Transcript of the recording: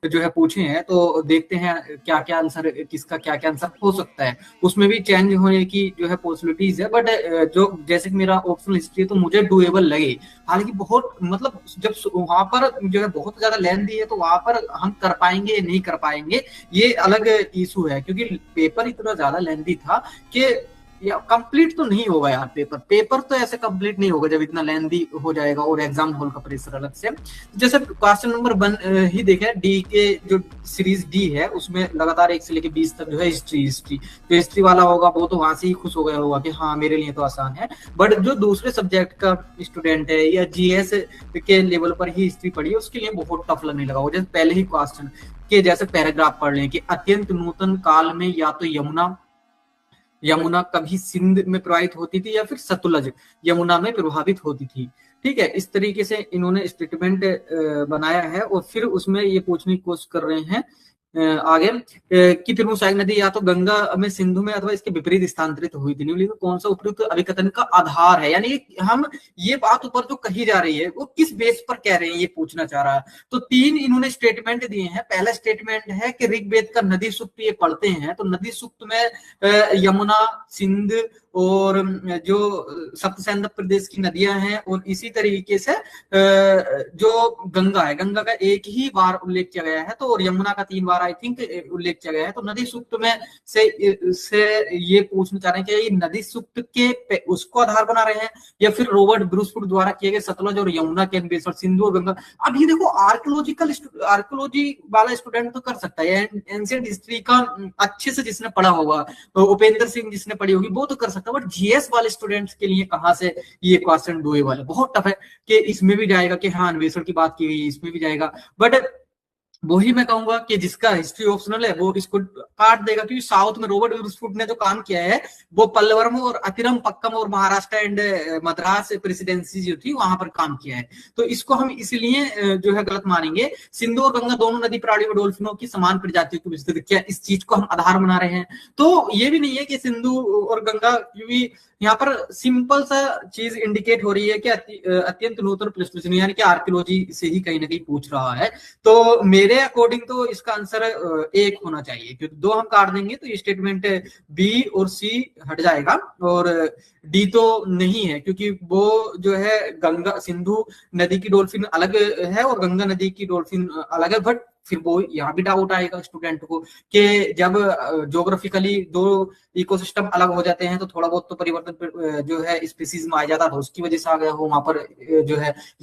जो है पूछे हैं, तो देखते हैं क्या क्या आंसर, किसका क्या क्या आंसर हो सकता है। उसमें भी चेंज होने की जो है पॉसिबिलिटीज है, बट जो जैसे कि मेरा ऑप्शनल हिस्ट्री है तो मुझे डुएबल लगे। हालांकि बहुत मतलब जब वहां पर जो है बहुत ज्यादा लेंथी है, तो वहां पर हम कर पाएंगे नहीं कर पाएंगे ये अलग इशू है, क्योंकि पेपर इतना ज्यादा लेंथी था कि या कंप्लीट तो नहीं होगा यार। पेपर तो ऐसे कंप्लीट नहीं होगा जब इतना लेंथी हो जाएगा, और एग्जाम हॉल का प्रेशर अलग से। जैसे क्वेश्चन नंबर 1 ही देखे, डी के जो सीरीज डी है उसमें लगातार 1 से लेकर 20 तक जो है हिस्ट्री जो हिस्ट्री वाला होगा वो तो वहां से ही खुश हो गया होगा कि हाँ मेरे लिए तो आसान है। बट जो दूसरे सब्जेक्ट का स्टूडेंट है या जीएस के लेवल पर ही हिस्ट्री पढ़ी है, उसके लिए बहुत टफ लगने लगा। जैसे पहले ही क्वेश्चन के जैसे पैराग्राफ पढ़ लें कि अत्यंत नूतन काल में या तो यमुना कभी सिंध में प्रवाहित होती थी या फिर सतलज यमुना में प्रभावित होती थी। ठीक है, इस तरीके से इन्होंने स्टेटमेंट बनाया है, और फिर उसमें ये पूछने की कोशिश कर रहे हैं आगे कि प्रमुख सहायक नदी या तो गंगा में, सिंधु में अथवा इसके विपरीत स्थानांतरित हुई थी। निम्नलिखित कौन सा उपयुक्त अभिकथन का आधार है, यानी हम ये बात ऊपर जो कही जा रही है वो किस बेस पर कह रहे हैं, ये पूछना चाह रहा है। तो 3 इन्होंने स्टेटमेंट दिए हैं। पहला स्टेटमेंट है कि ऋग्वेद का नदी सूक्त ये पढ़ते हैं, तो नदी सूक्त में यमुना, सिंध और जो सप्तसैंधव प्रदेश की नदियां हैं, और इसी तरीके से जो गंगा है, गंगा का एक ही बार उल्लेख किया गया है, तो और यमुना का 3 बार आई थिंक उल्लेख किया गया है। तो नदी सूक्त में से ये पूछना चाह रहे हैं कि ये नदी सूक्त के उसको आधार बना रहे हैं या फिर रॉबर्ट ब्रूसफुट द्वारा किए गए सतलज और यमुना के बेस पर सिंधु और गंगा। अब ये देखो आर्कियोलॉजी वाला स्टूडेंट तो कर सकता है, एंशिएंट हिस्ट्री का अच्छे से जिसने पढ़ा होगा, उपेंद्र सिंह जिसने पढ़ी होगी वो तो कर सकता है, बट जीएस वाले स्टूडेंट्स के लिए कहां से ये क्वेश्चन डुएबल है, बहुत टफ है। कि इसमें भी जाएगा कि हाँ अन्वेषण की बात की गई है, इसमें भी जाएगा, बट वही मैं कहूंगा कि जिसका हिस्ट्री ऑप्शनल है वो इसको काट देगा, क्योंकि साउथ में रॉबर्ट ब्रूसफुट ने जो काम किया है वो पल्लवरम और अतिरम पक्कम और महाराष्ट्र एंड मद्रास प्रेसिडेंसी जो थी वहां पर काम किया है। तो इसको हम इसलिए जो है गलत मानेंगे। सिंधु और गंगा दोनों नदी प्रणाली में डॉल्फिनों की समान प्रजातियों की विस्तृत, क्या इस चीज को हम आधार बना रहे हैं? तो ये भी नहीं है कि सिंधु और गंगा, क्योंकि यहाँ पर सिंपल सा चीज इंडिकेट हो रही है कि अत्यंत नूतन प्लेस्टोसीन, यानी कि आर्कियोलॉजी से ही कहीं ना कहीं पूछ रहा है। तो मेरे अकॉर्डिंग तो इसका आंसर 1 होना चाहिए, क्योंकि 2 हम काट देंगे तो ये स्टेटमेंट बी और सी हट जाएगा, और डी तो नहीं है, क्योंकि वो जो है गंगा सिंधु नदी की डॉल्फिन अलग है और गंगा नदी की डॉल्फिन अलग है। बट फिर वो यहाँ भी डाउट आएगा स्टूडेंट को कि जब ज्योग्राफिकली 2 इकोसिस्टम अलग हो जाते हैं तो थोड़ा बहुत तो परिवर्तन जो है स्पीसीज में आ जाता है, तो उसकी वजह से आ गया हो वहां पर जो है ये